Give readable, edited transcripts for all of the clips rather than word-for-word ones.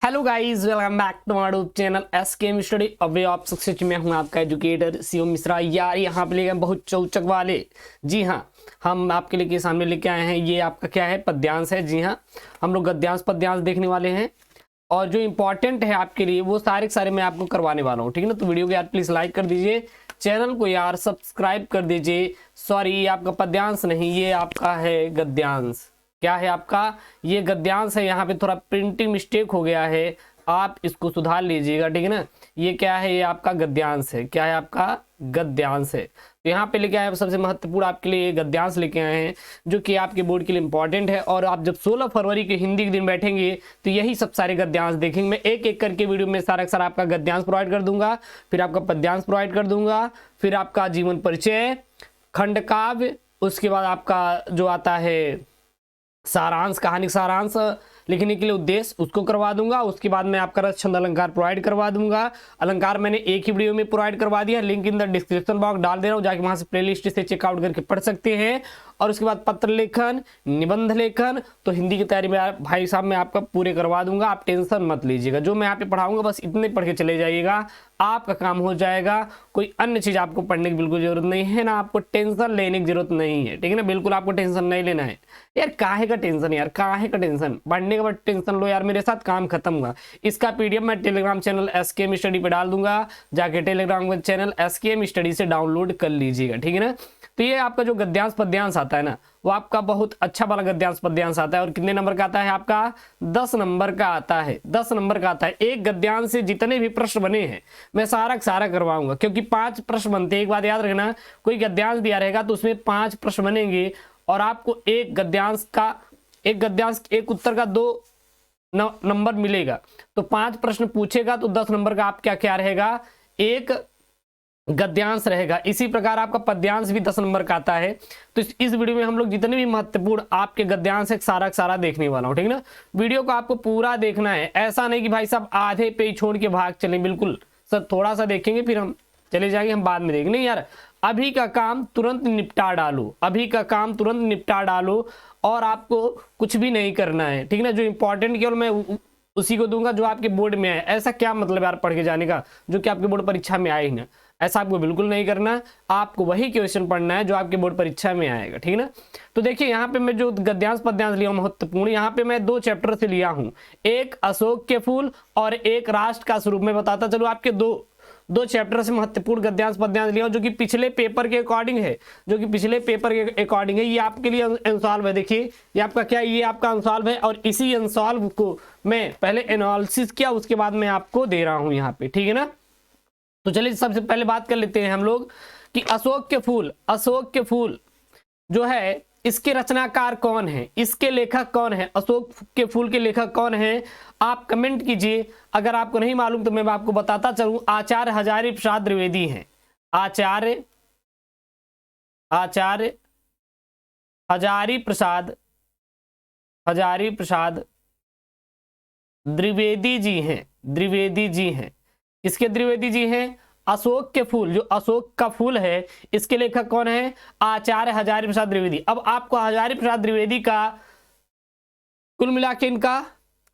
Hello guys, welcome back to my YouTube channel SKM study. अवे आप success में हूं आपका एजुकेटर शिवम मिश्रा। यार यहाँ पे लेके बहुत चौचक वाले, जी हाँ, हम आपके लिए सामने लेके आए हैं। ये आपका क्या है, पद्यांश है। जी हाँ, हम लोग गद्यांश पद्यांश देखने वाले हैं और जो इंपॉर्टेंट है आपके लिए वो सारे के सारे मैं आपको करवाने वाला हूँ। ठीक है ना, तो वीडियो को यार प्लीज लाइक कर दीजिए, चैनल को यार सब्सक्राइब कर दीजिए। सॉरी, ये आपका पद्यांश नहीं, ये आपका है गद्यांश। क्या है आपका, ये गद्यांश है। यहाँ पे थोड़ा प्रिंटिंग मिस्टेक हो गया है, आप इसको सुधार लीजिएगा। ठीक है ना, ये क्या है, ये आपका गद्यांश है। क्या है आपका, गद्यांश है। तो यहाँ पे लेके आए सबसे महत्वपूर्ण आपके लिए गद्यांश लेके आए हैं, जो कि आपके बोर्ड के लिए इंपॉर्टेंट है। और आप जब 16 फरवरी के हिंदी के दिन बैठेंगे तो यही सब सारे गद्यांश देखेंगे। मैं एक एक करके वीडियो में सारा सारा आपका गद्यांश प्रोवाइड कर दूंगा, फिर आपका पद्यांश प्रोवाइड कर दूंगा, फिर आपका जीवन परिचय, खंड काव्य, उसके बाद आपका जो आता है सारांश, कहानी सारांश लिखने के लिए उद्देश्य, उसको करवा दूंगा। उसके बाद मैं आपका रस छंद अलंकार प्रोवाइड करवा दूंगा। अलंकार मैंने एक ही वीडियो में प्रोवाइड करवा दिया, link in the description box डाल दे रहा हूँ, जाके वहां से प्लेलिस्ट से चेकआउट करके पढ़ सकते हैं। और उसके बाद पत्र लेखन, निबंध लेखन, तो हिंदी की तैयारी में भाई साहब मैं आपका पूरे करवा दूंगा, आप टेंशन मत लीजिएगा। जो मैं यहाँ पे पढ़ाऊंगा बस इतने पढ़ के चले जाइएगा, आपका काम हो जाएगा। कोई अन्य चीज आपको पढ़ने की बिल्कुल जरूरत नहीं है ना, आपको टेंशन लेने की जरूरत नहीं है। ठीक है ना, बिल्कुल आपको टेंशन नहीं लेना है। यार काहे का टेंशन, यार काहे का टेंशन, पढ़ने के बाद टेंशन लो यार, मेरे साथ काम खत्म हुआ। इसका पीडीएफ मैं टेलीग्राम चैनल एसकेएम स्टडी पे डाल दूंगा, जाके टेलीग्राम चैनल एसकेएम स्टडी से डाउनलोड कर लीजिएगा। ठीक है ना, तो ये आपका जो गद्यांश पद्यांश आता है ना, वो आपका बहुत अच्छा वाला गद्यांश पद्यांश आता है। और कितने नंबर का आता है आपका, 10 नंबर का आता है। 10 नंबर का आता है। एक गद्यांश से जितने भी प्रश्न बने हैं मैं सारा सारा करवाऊंगा, क्योंकि 5 प्रश्न बनते हैं। एक बात याद रखना, कोई गद्यांश दिया रहेगा तो उसमें 5 प्रश्न बनेंगे और आपको एक गद्यांश एक उत्तर का 2 नंबर मिलेगा। तो 5 प्रश्न पूछेगा तो 10 नंबर का आप क्या क्या रहेगा, एक गद्यांश रहेगा। इसी प्रकार आपका पद्यांश भी 10 नंबर का आता है। तो इस वीडियो में हम लोग जितने भी महत्वपूर्ण आपके गद्यांश है सारा देखने वाला हूं। ठीक है ना, वीडियो को आपको पूरा देखना है, ऐसा नहीं कि भाई साहब आधे पे ही छोड़ के भाग चले। बिल्कुल सर, थोड़ा सा देखेंगे फिर हम चले जाएंगे, हम बाद में देखेंगे। नहीं यार, अभी का काम तुरंत निपटा डालो, अभी का काम तुरंत निपटा डालो और आपको कुछ भी नहीं करना है। ठीक है ना, जो इंपॉर्टेंट केवल मैं उसी को दूंगा जो आपके बोर्ड में आए। ऐसा क्या मतलब यार पढ़ के जाने का जो कि आपके बोर्ड परीक्षा में आए ही ना, ऐसा आपको बिल्कुल नहीं करना। आपको वही क्वेश्चन पढ़ना है जो आपके बोर्ड परीक्षा में आएगा। ठीक है ना, तो देखिए यहाँ पे मैं जो गद्यांश पद्यांश लिया महत्वपूर्ण, यहाँ पे मैं 2 चैप्टर से लिया हूँ, एक अशोक के फूल और एक राष्ट्र का स्वरूप। मैं बताता चलो आपके दो चैप्टर से महत्वपूर्ण गद्यांश पद्यांश लिया, जो कि पिछले पेपर के अकॉर्डिंग है, ये आपके लिए अनसॉल्व है। देखिए ये आपका क्या, ये आपका अनसॉल्व है और इसी अनसॉल्व को मैं पहले एनालिसिस किया, उसके बाद मैं आपको दे रहा हूं यहाँ पे। ठीक है ना, तो चलिए सबसे पहले बात कर लेते हैं हम लोग कि अशोक के फूल जो है, इसके रचनाकार कौन है, इसके लेखक कौन है, अशोक के फूल के लेखक कौन है, आप कमेंट कीजिए। अगर आपको नहीं मालूम तो मैं आपको बताता चलूं, आचार्य हजारी प्रसाद द्विवेदी हैं। आचार्य हजारी प्रसाद द्विवेदी जी हैं। किसके द्विवेदी जी हैं, अशोक के फूल, जो अशोक का फूल है इसके लेखक कौन है, आचार्य हजारी प्रसाद द्विवेदी। अब आपको हजारी प्रसाद द्विवेदी का कुल मिला के इनका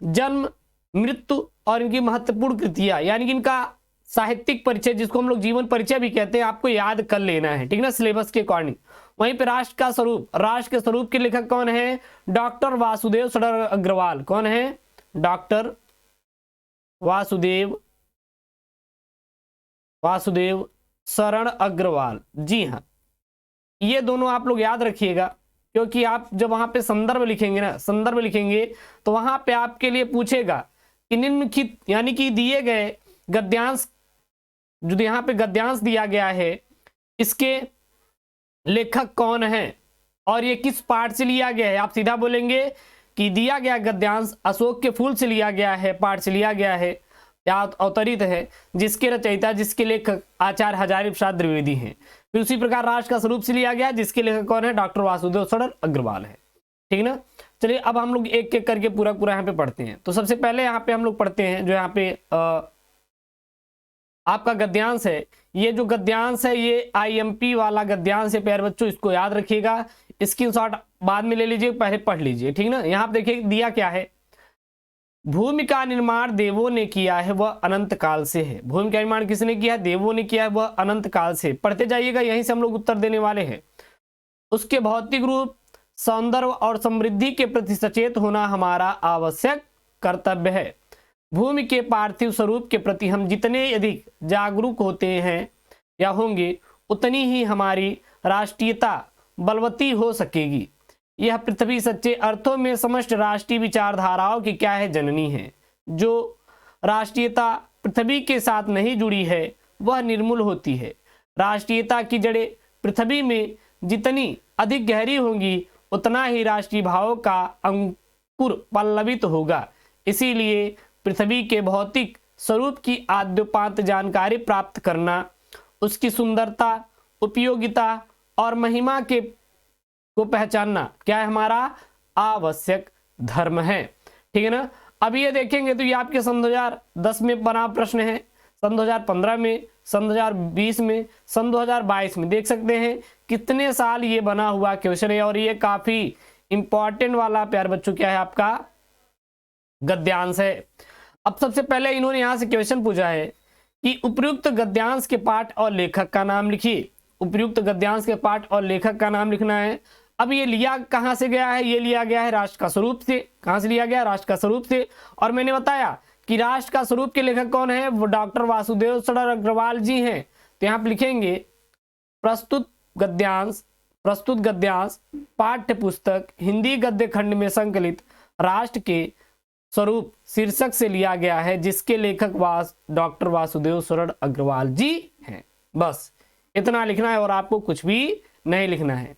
जन्म, मृत्यु और इनकी महत्वपूर्ण कृतियां, यानी कि इनका साहित्यिक परिचय, जिसको हम लोग जीवन परिचय भी कहते हैं, आपको याद कर लेना है। ठीक है ना, सिलेबस के अकॉर्डिंग। वहीं पे राष्ट्र के स्वरूप के लेखक कौन है, डॉक्टर वासुदेव शरण अग्रवाल। कौन है, डॉक्टर वासुदेव शरण अग्रवाल। जी हाँ, ये दोनों आप लोग याद रखिएगा, क्योंकि आप जब वहां पे संदर्भ लिखेंगे तो वहां पे आपके लिए पूछेगा कि निम्नलिखित, यानी कि दिए गए गद्यांश, जो यहाँ पे गद्यांश दिया गया है, इसके लेखक कौन है और ये किस पाठ से लिया गया है। आप सीधा बोलेंगे कि दिया गया गद्यांश अशोक के फूल से लिया गया है, पाठ से लिया गया है या अवतरित है, जिसके रचयिता, जिसके लेखक आचार्य हजारी प्रसाद द्विवेदी हैं। फिर उसी प्रकार राष्ट्र का स्वरूप से लिया गया, जिसके लेखक कौन है, डॉक्टर वासुदेव शरण अग्रवाल है। ठीक ना, चलिए अब हम लोग एक एक करके पूरा यहाँ पे पढ़ते हैं। तो सबसे पहले यहाँ पे हम लोग पढ़ते हैं जो यहाँ पे आपका गद्यांश है। ये जो गद्यांश है ये आईएमपी वाला गद्यांश है प्यारे बच्चों, इसको याद रखिएगा, स्क्रीनशॉट बाद में ले लीजिए, पहले पढ़ लीजिए। ठीक ना, यहाँ पे देखिए दिया क्या है, भूमि का निर्माण देवों ने किया है, वह अनंत काल से है। भूमि का निर्माण किसने किया है? देवों ने किया है, वह अनंत काल से। पढ़ते जाइएगा, यहीं से हम लोग उत्तर देने वाले हैं। उसके भौतिक रूप, सौंदर्य और समृद्धि के प्रति सचेत होना हमारा आवश्यक कर्तव्य है। भूमि के पार्थिव स्वरूप के प्रति हम जितने अधिक जागरूक होते हैं या होंगे, उतनी ही हमारी राष्ट्रीयता बलवती हो सकेगी। यह पृथ्वी सच्चे अर्थों में समस्त राष्ट्रीय विचारधाराओं की क्या है? जननी है। जो राष्ट्रीयता पृथ्वी के साथ नहीं जुड़ी है, वह निर्मूल होती है। राष्ट्रीयता की जड़ें पृथ्वी में जितनी अधिक गहरी होंगी, उतना ही राष्ट्रीय भावों का अंकुर पल्लवित होगा। इसीलिए पृथ्वी के भौतिक स्वरूप की आद्योपांत जानकारी प्राप्त करना, उसकी सुंदरता, उपयोगिता और महिमा को पहचानना क्या है? हमारा आवश्यक धर्म है। ठीक है ना। अब ये देखेंगे तो ये आपके सन 2010 में बना प्रश्न है, सन 2015 में, सन 2020 में, सन 2022 में। देख सकते हैं कितने साल ये बना हुआ क्वेश्चन है, और ये काफी इंपॉर्टेंट वाला प्यार बच्चों क्या है? आपका गद्यांश है। अब सबसे पहले इन्होंने यहां से क्वेश्चन पूछा है कि उपयुक्त गद्यांश के पाठ और लेखक का नाम लिखिए। उपयुक्त गद्यांश के पाठ और लेखक का नाम लिखना है। अब ये लिया कहां से गया है? ये लिया गया है राष्ट्र का स्वरूप से। कहां से लिया गया? राष्ट्र का स्वरूप से। और मैंने बताया कि राष्ट्र का स्वरूप के लेखक कौन है? वो डॉक्टर वासुदेव सरल अग्रवाल जी हैं। तो यहां पर लिखेंगे प्रस्तुत गद्यांश पाठ्य पुस्तक हिंदी गद्य खंड में संकलित राष्ट्र के स्वरूप शीर्षक से लिया गया है, जिसके लेखक डॉक्टर वासुदेव सरल अग्रवाल जी हैं। बस इतना लिखना है और आपको कुछ भी नहीं लिखना है।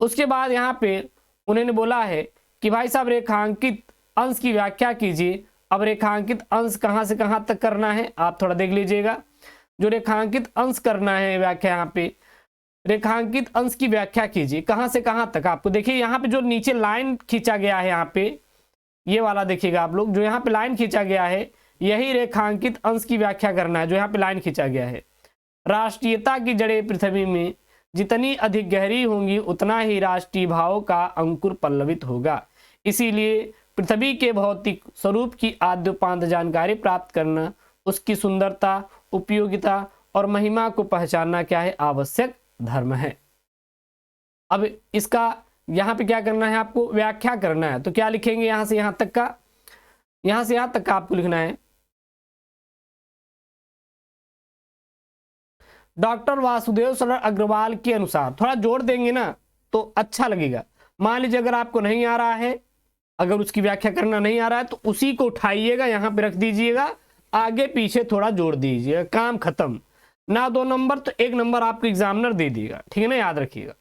उसके बाद यहाँ पे उन्होंने बोला है कि भाई साहब रेखांकित अंश की व्याख्या कीजिए। अब रेखांकित अंश कहाँ से कहाँ तक करना है आप थोड़ा देख लीजिएगा। जो रेखांकित अंश करना है व्याख्या, यहाँ पे रेखांकित अंश की व्याख्या कीजिए कहाँ से कहाँ तक। आपको देखिए यहाँ पे जो नीचे लाइन खींचा गया है, यहाँ पे ये वाला देखिएगा आप लोग, जो यहाँ पे लाइन खींचा गया है, यही रेखांकित अंश की व्याख्या करना है, जो यहाँ पे लाइन खींचा गया है। राष्ट्रीयता की जड़ें पृथ्वी में जितनी अधिक गहरी होंगी, उतना ही राष्ट्रीय भावों का अंकुर पल्लवित होगा। इसीलिए पृथ्वी के भौतिक स्वरूप की आद्योपांत जानकारी प्राप्त करना, उसकी सुंदरता, उपयोगिता और महिमा को पहचानना क्या है? आवश्यक धर्म है। अब इसका यहाँ पे क्या करना है? आपको व्याख्या करना है। तो क्या लिखेंगे? यहां से यहां तक का, यहां से यहां तक का आपको लिखना है। डॉक्टर वासुदेव सरल अग्रवाल के अनुसार थोड़ा जोड़ देंगे ना तो अच्छा लगेगा। मान लीजिए अगर आपको नहीं आ रहा है, अगर उसकी व्याख्या करना नहीं आ रहा है, तो उसी को उठाइएगा, यहां पे रख दीजिएगा, आगे पीछे थोड़ा जोड़ दीजिएगा, काम खत्म। ना 2 नंबर तो 1 नंबर आपको एग्जामिनर दे देगा। ठीक है ना, याद रखिएगा।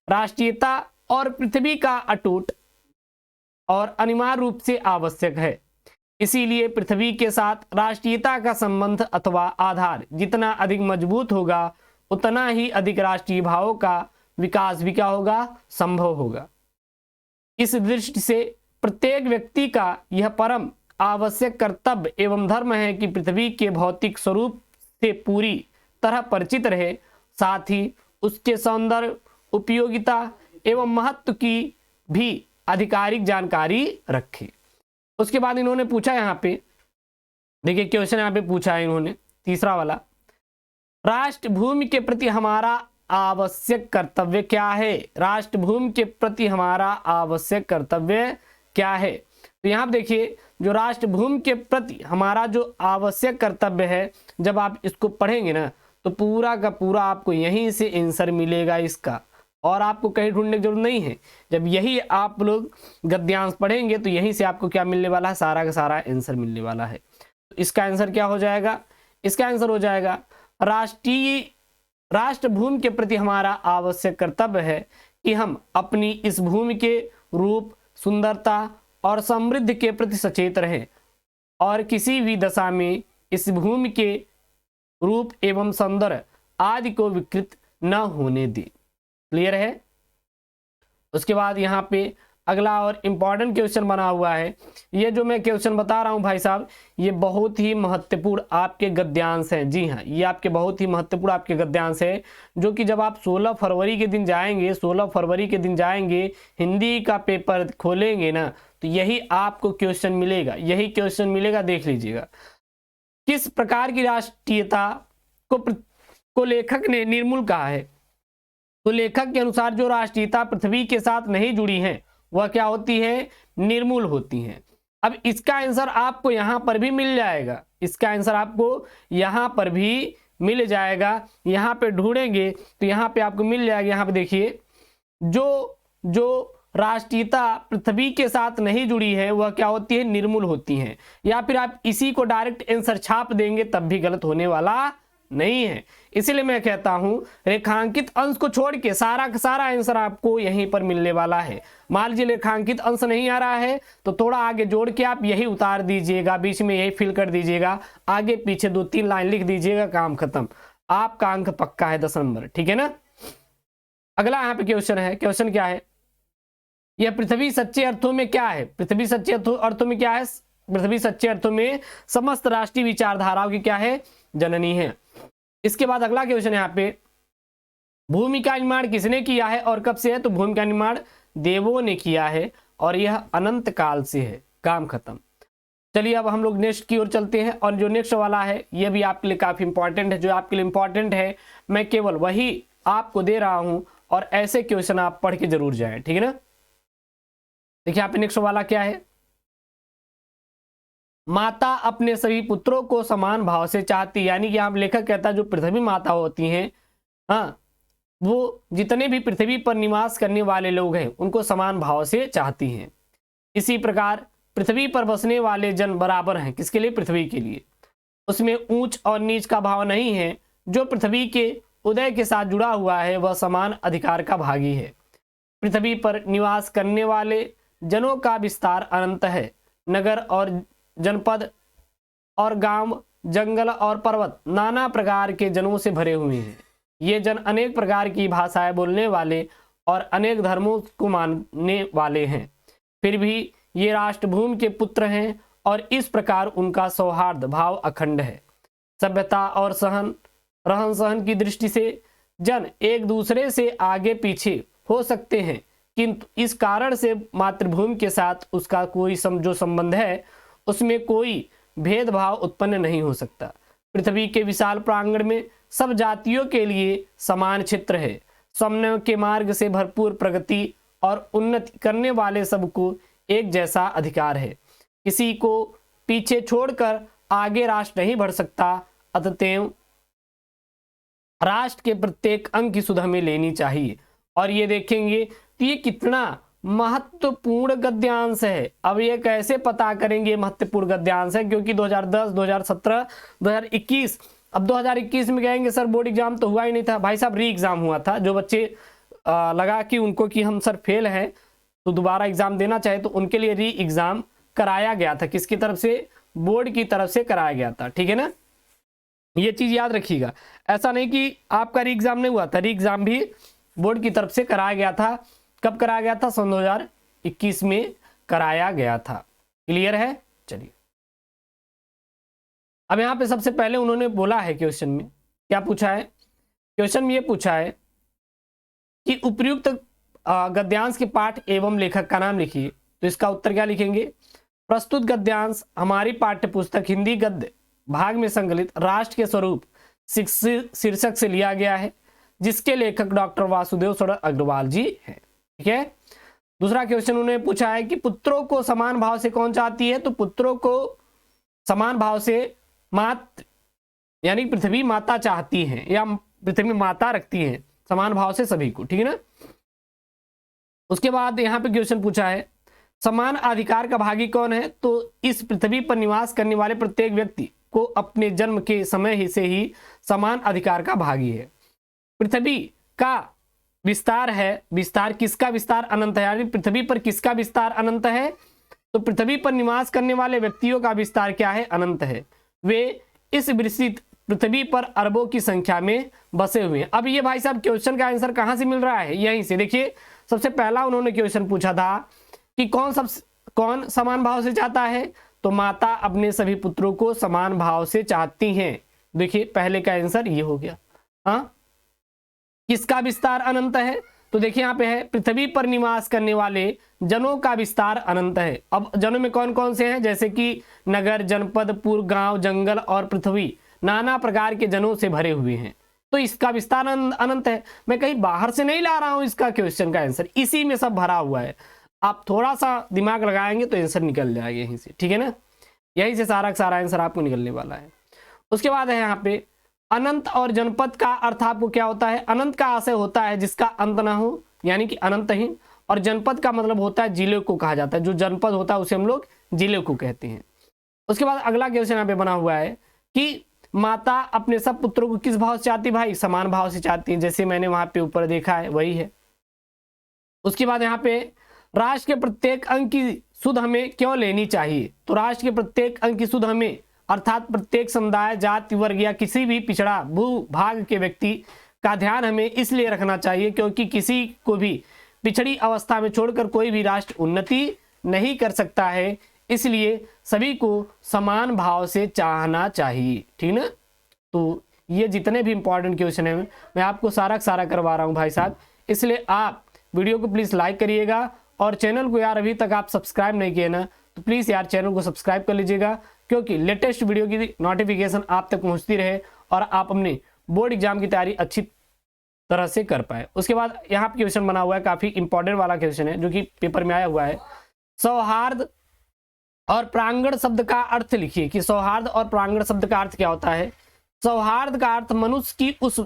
राष्ट्रीयता और पृथ्वी का अटूट और अनिवार्य रूप से आवश्यक है। इसीलिए पृथ्वी के साथ राष्ट्रीयता का संबंध अथवा आधार जितना अधिक मजबूत होगा, उतना ही अधिक राष्ट्रीय भावों का विकास भी क्या होगा? संभव होगा। इस दृष्टि से प्रत्येक व्यक्ति का यह परम आवश्यक कर्तव्य एवं धर्म है कि पृथ्वी के भौतिक स्वरूप से पूरी तरह परिचित रहे, साथ ही उसके सौंदर्य, उपयोगिता एवं महत्व की भी आधिकारिक जानकारी रखे। उसके बाद इन्होंने पूछा, यहाँ पे देखिए क्वेश्चन यहाँ पे पूछा है इन्होंने, तीसरा वाला, राष्ट्र भूमि के प्रति हमारा आवश्यक कर्तव्य क्या है? राष्ट्र भूमि के प्रति हमारा आवश्यक कर्तव्य क्या है? तो यहाँ देखिए जो राष्ट्र भूमि के प्रति हमारा जो आवश्यक कर्तव्य है, जब आप इसको पढ़ेंगे ना तो पूरा का पूरा आपको यहीं से आंसर मिलेगा इसका, और आपको कहीं ढूंढने की जरूरत नहीं है। जब यही आप लोग गद्यांश पढ़ेंगे तो यहीं से आपको क्या मिलने वाला है? सारा का सारा आंसर मिलने वाला है। तो इसका आंसर क्या हो जाएगा? इसका आंसर हो जाएगा राष्ट्र भूमि के प्रति हमारा आवश्यक कर्तव्य है कि हम अपनी इस भूमि के रूप, सुंदरता और समृद्धि के प्रति सचेत रहें और किसी भी दशा में इस भूमि के रूप एवं सौंदर्य आदि को विकृत न होने दें। क्लियर है? उसके बाद यहाँ पे अगला और इम्पॉर्टेंट क्वेश्चन बना हुआ है। ये जो मैं क्वेश्चन बता रहा हूँ भाई साहब, ये बहुत ही महत्वपूर्ण आपके गद्यांश हैं। जी हाँ, ये आपके बहुत ही महत्वपूर्ण आपके गद्यांश है, जो कि जब आप 16 फरवरी के दिन जाएंगे, 16 फरवरी के दिन जाएंगे, हिंदी का पेपर खोलेंगे ना, तो यही आपको क्वेश्चन मिलेगा, यही क्वेश्चन मिलेगा, देख लीजिएगा। किस प्रकार की राष्ट्रीयता को लेखक ने निर्मूल कहा है? तो लेखक के अनुसार जो राष्ट्रीयता पृथ्वी के साथ नहीं जुड़ी है वह क्या होती है? निर्मूल होती है। अब इसका आंसर आपको यहां पर भी मिल जाएगा, इसका आंसर आपको यहां पर भी मिल जाएगा। यहां पे ढूंढेंगे तो यहां पे आपको मिल जाएगा। यहां पे देखिए, जो राष्ट्रीयता पृथ्वी के साथ नहीं जुड़ी है वह क्या होती है? निर्मूल होती है। या फिर आप इसी को डायरेक्ट आंसर छाप देंगे तब भी गलत होने वाला नहीं है। इसलिए मैं कहता हूं रेखांकित अंश को छोड़ के सारा का सारा आंसर आपको यहीं पर मिलने वाला है। मान लीजिए रेखांकित अंश नहीं आ रहा है तो थोड़ा आगे जोड़ के आप यही उतार दीजिएगा, बीच में यही फिल कर दीजिएगा, आगे पीछे 2-3 लाइन लिख दीजिएगा, काम खत्म, आपका अंक पक्का है 10 नंबर। ठीक है ना। अगला यहाँ पे क्वेश्चन है। क्वेश्चन क्या है? यह पृथ्वी सच्चे अर्थों में क्या है? पृथ्वी सच्चे अर्थों में क्या है? पृथ्वी सच्चे अर्थों में समस्त राष्ट्रीय विचारधाराओं की क्या है? जननी है। इसके बाद अगला क्वेश्चन यहाँ पे, भूमि का निर्माण किसने किया है और कब से है? तो भूमि का निर्माण देवों ने किया है और यह अनंत काल से है, काम खत्म। चलिए अब हम लोग नेक्स्ट की ओर चलते हैं, और जो नेक्स्ट वाला है यह भी आपके लिए काफी इंपॉर्टेंट है। जो आपके लिए इंपॉर्टेंट है मैं केवल वही आपको दे रहा हूं, और ऐसे क्वेश्चन आप पढ़ के जरूर जाएं, ठीक है ना। देखिए यहाँ पे नेक्स्ट वाला क्या है? माता अपने सभी पुत्रों को समान भाव से चाहती, यानी कि आप लेखक कहता है जो पृथ्वी माता होती हैं, हाँ, वो जितने भी पृथ्वी पर निवास करने वाले लोग हैं उनको समान भाव से चाहती हैं। इसी प्रकार पृथ्वी पर बसने वाले जन बराबर हैं। किसके लिए? पृथ्वी के लिए। उसमें ऊंच और नीच का भाव नहीं है। जो पृथ्वी के उदय के साथ जुड़ा हुआ है वह समान अधिकार का भागी है। पृथ्वी पर निवास करने वाले जनों का विस्तार अनंत है। नगर और जनपद और गांव, जंगल और पर्वत नाना प्रकार के जनों से भरे हुए हैं। ये जन अनेक प्रकार की भाषाएं बोलने वाले और अनेक धर्मों को मानने वाले हैं। फिर भी ये राष्ट्रभूमि के पुत्र हैं और इस प्रकार उनका सौहार्द भाव अखंड है। सभ्यता और रहन सहन की दृष्टि से जन एक दूसरे से आगे पीछे हो सकते हैं, किंतु इस कारण से मातृभूमि के साथ उसका कोई जो संबंध है उसमें कोई भेदभाव उत्पन्न नहीं हो सकता। पृथ्वी के विशाल प्रांगण में सब जातियों के लिए समान क्षेत्र है। समन्वय के मार्ग से भरपूर प्रगति और उन्नति करने वाले सबको एक जैसा अधिकार है। किसी को पीछे छोड़कर आगे राष्ट्र नहीं बढ़ सकता। अतएव राष्ट्र के प्रत्येक अंग की सुध हमें लेनी चाहिए। और ये देखेंगे तो ये कितना महत्वपूर्ण गद्यांश है। अब ये कैसे पता करेंगे महत्वपूर्ण गद्यांश है? क्योंकि 2010, 2017, 2021, अब 2021 में कहेंगे सर बोर्ड एग्जाम तो हुआ ही नहीं था। भाई साहब री एग्जाम हुआ था। जो बच्चे लगा कि उनको कि हम सर फेल हैं तो दोबारा एग्जाम देना चाहे तो उनके लिए री एग्जाम कराया गया था। किसकी तरफ से? बोर्ड की तरफ से कराया गया था। ठीक है ना, ये चीज याद रखिएगा। ऐसा नहीं कि आपका री एग्जाम नहीं हुआ था, री एग्जाम भी बोर्ड की तरफ से कराया गया था। कब कराया गया था? सन 2021 में कराया गया था। क्लियर है? चलिए अब यहां पे सबसे पहले उन्होंने बोला है क्वेश्चन में, क्या पूछा है? क्वेश्चन में ये पूछा है कि उपयुक्त गद्यांश के पाठ एवं लेखक का नाम लिखिए। तो इसका उत्तर क्या लिखेंगे? प्रस्तुत गद्यांश हमारी पाठ्य पुस्तक हिंदी गद्य भाग में संकलित राष्ट्र के स्वरूप शीर्षक से लिया गया है, जिसके लेखक डॉक्टर वासुदेव सरल अग्रवाल जी हैं। ठीक है। दूसरा क्वेश्चन उन्होंने पूछा है कि पुत्रों को समान भाव से कौन चाहती है? तो पुत्रों को समान भाव से मात यानी पृथ्वी माता चाहती है, या पृथ्वी माता रखती है समान भाव से सभी को। ठीक है ना। उसके बाद यहां पे क्वेश्चन पूछा है समान अधिकार का भागी कौन है? तो इस पृथ्वी पर निवास करने वाले प्रत्येक व्यक्ति को अपने जन्म के समय ही से ही समान अधिकार का भागी है। पृथ्वी का विस्तार है, विस्तार किसका विस्तार? अनंत है। यानी पृथ्वी पर किसका विस्तार अनंत है? तो पृथ्वी पर निवास करने वाले व्यक्तियों का विस्तार क्या है? अनंत है। वे इस विस्तृत पृथ्वी पर अरबों की संख्या में बसे हुए हैं। अब ये भाई साहब क्वेश्चन का आंसर कहां से मिल रहा है? यहीं से। देखिए सबसे पहला उन्होंने क्वेश्चन पूछा था कि कौन समान भाव से चाहता है? तो माता अपने सभी पुत्रों को समान भाव से चाहती हैं। देखिए पहले का आंसर ये हो गया। हाँ, किसका विस्तार अनंत है? तो देखिए यहाँ पे है, पृथ्वी पर निवास करने वाले जनों का विस्तार अनंत है। अब जनों में कौन कौन से हैं, जैसे कि नगर, जनपद, पुर, गांव, जंगल और पृथ्वी नाना प्रकार के जनों से भरे हुए हैं। तो इसका विस्तार अनंत है। मैं कहीं बाहर से नहीं ला रहा हूं इसका क्वेश्चन का आंसर, इसी में सब भरा हुआ है। आप थोड़ा सा दिमाग लगाएंगे तो आंसर निकल जाएगा यहीं से, ठीक है ना। यहीं से सारा का सारा आंसर आपको निकलने वाला है। उसके बाद है यहाँ पे अनंत और जनपद का अर्थ आपको क्या होता है। अनंत का आशय होता है जिसका अंत ना हो, यानी कि अनंतहीन। और जनपद का मतलब होता है जिले को कहा जाता है, जो जनपद होता है उसे हम लोग जिले को कहते हैं। उसके बाद अगला क्वेश्चन यहाँ पे बना हुआ है कि माता अपने सब पुत्रों को किस भाव से चाहती, भाई समान भाव से चाहती है, जैसे मैंने वहां पे ऊपर देखा है वही है। उसके बाद यहाँ पे राष्ट्र के प्रत्येक अंक की सुध हमें क्यों लेनी चाहिए। तो राष्ट्र के प्रत्येक अंक की सुध हमें, अर्थात प्रत्येक समुदाय, जाति, वर्ग या किसी भी पिछड़ा भूभाग के व्यक्ति का ध्यान हमें इसलिए रखना चाहिए क्योंकि किसी को भी पिछड़ी अवस्था में छोड़कर कोई भी राष्ट्र उन्नति नहीं कर सकता है। इसलिए सभी को समान भाव से चाहना चाहिए, ठीक ना। तो ये जितने भी इंपॉर्टेंट क्वेश्चन है मैं आपको सारा करवा रहा हूँ भाई साहब, इसलिए आप वीडियो को प्लीज़ लाइक करिएगा। और चैनल को यार अभी तक आप सब्सक्राइब नहीं किए ना, तो प्लीज़ यार चैनल को सब्सक्राइब कर लीजिएगा, क्योंकि लेटेस्ट वीडियो की नोटिफिकेशन आप तक पहुँचती रहे और आप अपने बोर्ड एग्जाम की तैयारी अच्छी तरह से कर पाए। उसके बाद यहाँ पे क्वेश्चन बना हुआ है, काफ़ी इंपॉर्टेंट वाला क्वेश्चन है जो कि पेपर में आया हुआ है। सौहार्द और प्रांगण शब्द का अर्थ लिखिए कि सौहार्द और प्रांगण शब्द का अर्थ क्या होता है। सौहार्द का अर्थ मनुष्य की उस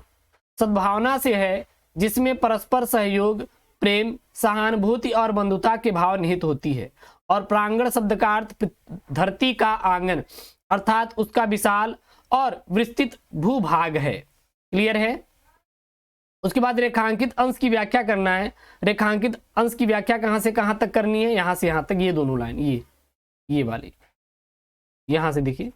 सद्भावना से है जिसमें परस्पर सहयोग, प्रेम, सहानुभूति और बंधुता के भाव निहित होती है। और प्रांगण शब्द का अर्थ धरती का आंगन, अर्थात उसका विशाल और विस्तृत भूभाग है। क्लियर है। उसके बाद रेखांकित अंश की व्याख्या करना है। रेखांकित अंश की व्याख्या कहां से कहां तक करनी है, यहां से यहां तक, ये दोनों लाइन, ये वाली, यहां से देखिए,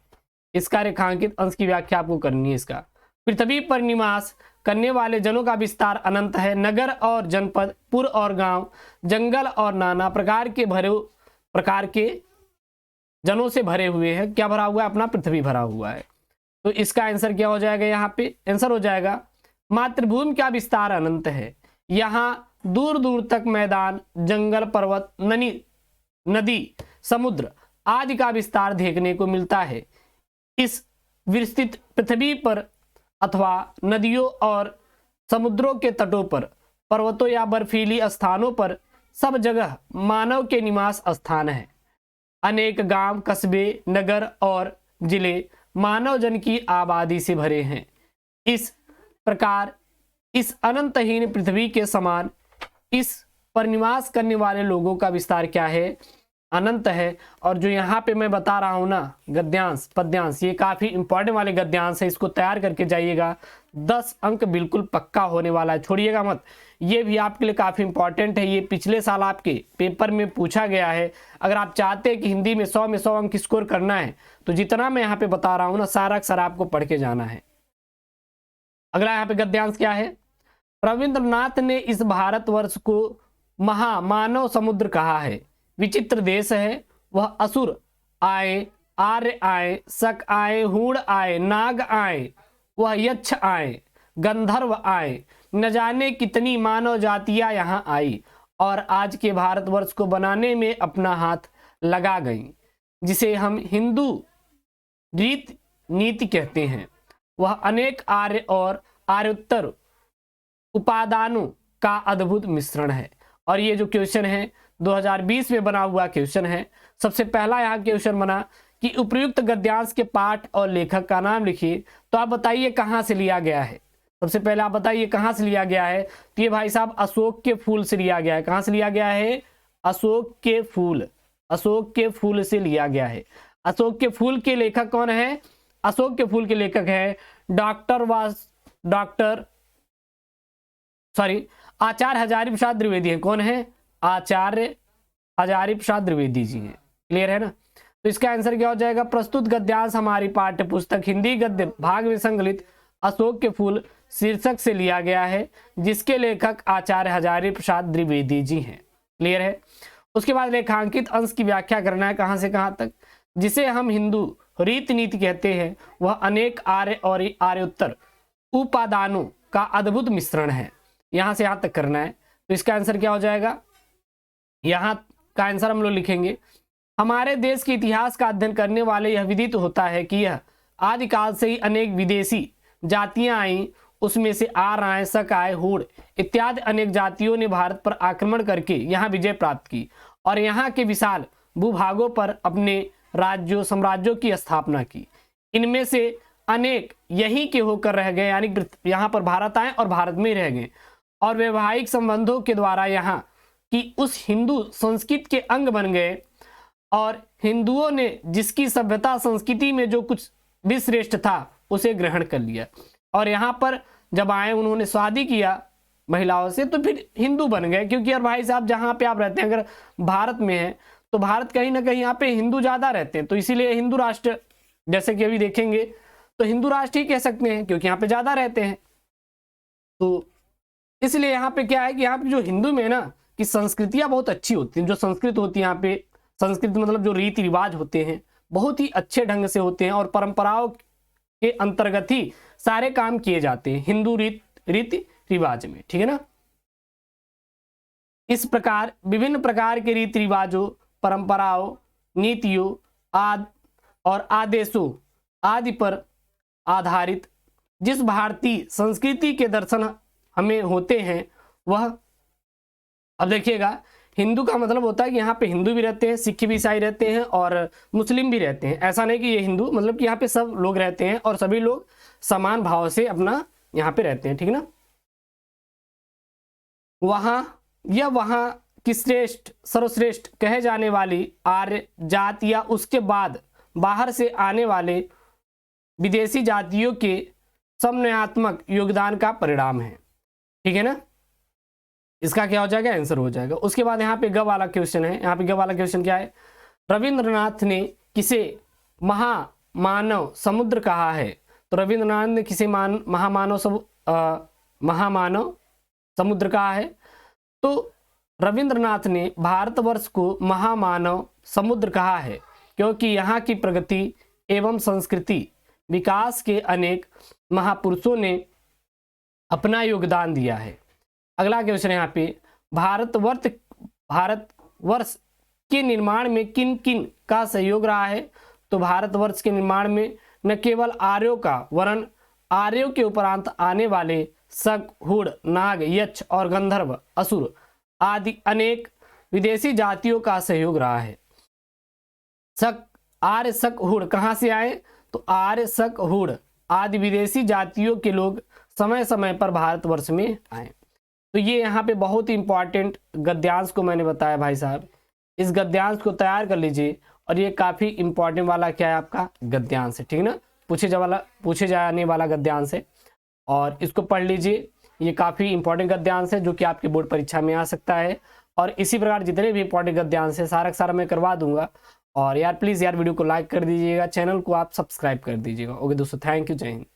इसका रेखांकित अंश की व्याख्या आपको करनी है। इसका पृथ्वी पर निवास करने वाले जनों का विस्तार अनंत है। नगर और जनपद, पुर और गांव, जंगल और नाना प्रकार के जनों से भरे हुए हैं। क्या भरा हुआ है, अपना पृथ्वी भरा हुआ है। तो इसका आंसर क्या हो जाएगा, यहाँ पे आंसर हो जाएगा मातृभूमि का विस्तार अनंत है। यहाँ दूर दूर तक मैदान, जंगल, पर्वत, नदी, समुद्र आदि का विस्तार देखने को मिलता है। इस विस्तृत पृथ्वी पर अथवा नदियों और समुद्रों के तटों पर, पर्वतों या बर्फीली स्थानों पर सब जगह मानव के निवास स्थान है। अनेक गांव, कस्बे, नगर और जिले मानव जन की आबादी से भरे हैं। इस प्रकार इस अनंतहीन पृथ्वी के समान इस पर निवास करने वाले लोगों का विस्तार क्या है, अनंत है। और जो यहाँ पे मैं बता रहा हूँ ना, गद्यांश पद्यांश, ये काफ़ी इंपॉर्टेंट वाले गद्यांश है, इसको तैयार करके जाइएगा। 10 अंक बिल्कुल पक्का होने वाला है, छोड़िएगा मत। ये भी आपके लिए काफ़ी इंपॉर्टेंट है, ये पिछले साल आपके पेपर में पूछा गया है। अगर आप चाहते हैं कि हिंदी में 100 में 100 अंक स्कोर करना है, तो जितना मैं यहाँ पे बता रहा हूँ ना, सारा आपको पढ़ के जाना है। अगला यहाँ पे गद्यांश क्या है। रविंद्रनाथ ने इस भारतवर्ष को महामानव समुद्र कहा है। विचित्र देश है वह। असुर आए, आर्य आए, शक आए, हूण आए, नाग आए, वह यक्ष आए, गंधर्व आए, न जाने कितनी मानव जातियां यहाँ आई और आज के भारतवर्ष को बनाने में अपना हाथ लगा गई, जिसे हम हिंदू रीत नीति कहते हैं। वह अनेक आर्य और आर्योत्तर उपादानों का अद्भुत मिश्रण है। और ये जो क्वेश्चन है 2020 में बना हुआ क्वेश्चन है। सबसे पहला यहाँ क्वेश्चन बना कि उपयुक्त गद्यांश के पाठ और लेखक का नाम लिखिए। तो आप बताइए कहाँ से लिया गया है। सबसे पहले आप बताइए कहाँ से लिया गया है। तो ये भाई साहब अशोक के फूल से लिया गया है। कहाँ से लिया गया है, अशोक के फूल, अशोक के फूल से लिया गया है। अशोक के फूल के लेखक कौन है, अशोक के फूल के लेखक है आचार्य हजारी प्रसाद द्विवेदी हैं। कौन है, आचार्य हजारी प्रसाद द्विवेदी जी हैं। क्लियर है ना। तो इसका आंसर क्या हो जाएगा, प्रस्तुत गद्यांश हमारी पाठ्य पुस्तक हिंदी गद्य भाग में संकलित अशोक के फूल शीर्षक से लिया गया है, जिसके लेखक आचार्य हजारी प्रसाद द्विवेदी जी हैं। क्लियर है। उसके बाद रेखांकित अंश की व्याख्या करना है, कहां से कहां तक। जिसे हम हिंदू रीति नीति कहते हैं, वह अनेक आर्य और आर्योत्तर उपादानों का अद्भुत मिश्रण है। यहां से यहां तक करना है। तो इसका आंसर क्या हो जाएगा, यहाँ का आंसर हम लोग लिखेंगे, हमारे देश के इतिहास का अध्ययन करने वाले यह विदित होता है कि यह आदिकाल से ही अनेक विदेशी जातियां आई, उसमें से आर्य, शक, हूण इत्यादि अनेक जातियों ने भारत पर आक्रमण करके यहाँ विजय प्राप्त की और यहाँ के विशाल भूभागों पर अपने राज्यों साम्राज्यों की स्थापना की। इनमें से अनेक यहीं के होकर रह गए, यानी यहाँ पर भारत आए और भारत में रह गए और वैवाहिक संबंधों के द्वारा यहाँ की उस हिंदू संस्कृति के अंग बन गए और हिंदुओं ने जिसकी सभ्यता संस्कृति में जो कुछ भी श्रेष्ठ था उसे ग्रहण कर लिया और यहाँ पर जब आए उन्होंने शादी किया महिलाओं से तो फिर हिंदू बन गए। क्योंकि यार भाई साहब जहाँ पे आप रहते हैं, अगर भारत में है तो भारत कहीं ना कहीं यहाँ पे हिंदू ज़्यादा रहते हैं, तो इसीलिए हिंदू राष्ट्र, जैसे कि अभी देखेंगे तो हिंदू राष्ट्र ही कह सकते हैं क्योंकि यहाँ पे ज़्यादा रहते हैं। तो इसलिए यहाँ पे क्या है कि यहाँ पे जो हिंदू में ना कि संस्कृतियाँ बहुत अच्छी होती हैं, जो संस्कृत होती है यहाँ पे, संस्कृत मतलब जो रीति रिवाज होते हैं बहुत ही अच्छे ढंग से होते हैं और परंपराओं के अंतर्गत ही सारे काम किए जाते हैं हिंदू रीति रिवाज में, ठीक है ना। इस प्रकार विभिन्न प्रकार के रीति रिवाजों, परंपराओं, नीतियों और आदेशों आदि पर आधारित जिस भारतीय संस्कृति के दर्शन हमें होते हैं वह, अब देखिएगा हिंदू का मतलब होता है कि यहाँ पे हिंदू भी रहते हैं, सिख भी, ईसाई रहते हैं और मुस्लिम भी रहते हैं। ऐसा नहीं कि ये हिंदू, मतलब कि यहाँ पे सब लोग रहते हैं और सभी लोग समान भाव से अपना यहाँ पे रहते हैं, ठीक ना। वहाँ की श्रेष्ठ सर्वश्रेष्ठ कहे जाने वाली आर्य जात या उसके बाद बाहर से आने वाले विदेशी जातियों के समन्वयात्मक योगदान का परिणाम है, ठीक है ना। इसका क्या हो जाएगा, आंसर हो जाएगा। उसके बाद यहाँ पे ग वाला क्वेश्चन है। यहाँ पे ग वाला क्वेश्चन क्या है, रविंद्रनाथ ने किसे महामानव समुद्र कहा है। तो रविंद्रनाथ ने किसे महामानव समुद्र कहा है। तो रविंद्रनाथ ने भारतवर्ष को महामानव समुद्र कहा है क्योंकि यहाँ की प्रगति एवं संस्कृति विकास के अनेक महापुरुषों ने अपना योगदान दिया है। अगला क्वेश्चन है यहाँ पे, भारतवर्ष के निर्माण में किन किन का सहयोग रहा है। तो भारतवर्ष के निर्माण में न केवल आर्यों का वरन आर्यों के उपरांत आने वाले शक, हूण, नाग, यक्ष और गंधर्व, असुर आदि अनेक विदेशी जातियों का सहयोग रहा है। आर्य, शक, हूण कहाँ से आए। तो आर्य, शक, हूण आदि विदेशी जातियों के लोग समय समय पर भारतवर्ष में आए। तो ये यहाँ पे बहुत ही इंपॉर्टेंट गद्यांश को मैंने बताया भाई साहब, इस गद्यांश को तैयार कर लीजिए और ये काफ़ी इंपॉर्टेंट वाला क्या है आपका गद्यांश है, ठीक ना, पूछे जाने वाला गद्यांश है और इसको पढ़ लीजिए। ये काफ़ी इंपॉर्टेंट गद्यांश है जो कि आपके बोर्ड परीक्षा में आ सकता है और इसी प्रकार जितने भी इंपॉर्टेंट गद्यांश है सारा मैं करवा दूंगा। और यार प्लीज़ यार वीडियो को लाइक कर दीजिएगा, चैनल को आप सब्सक्राइब कर दीजिएगा। ओके दोस्तों, थैंक यू, जय हिंद।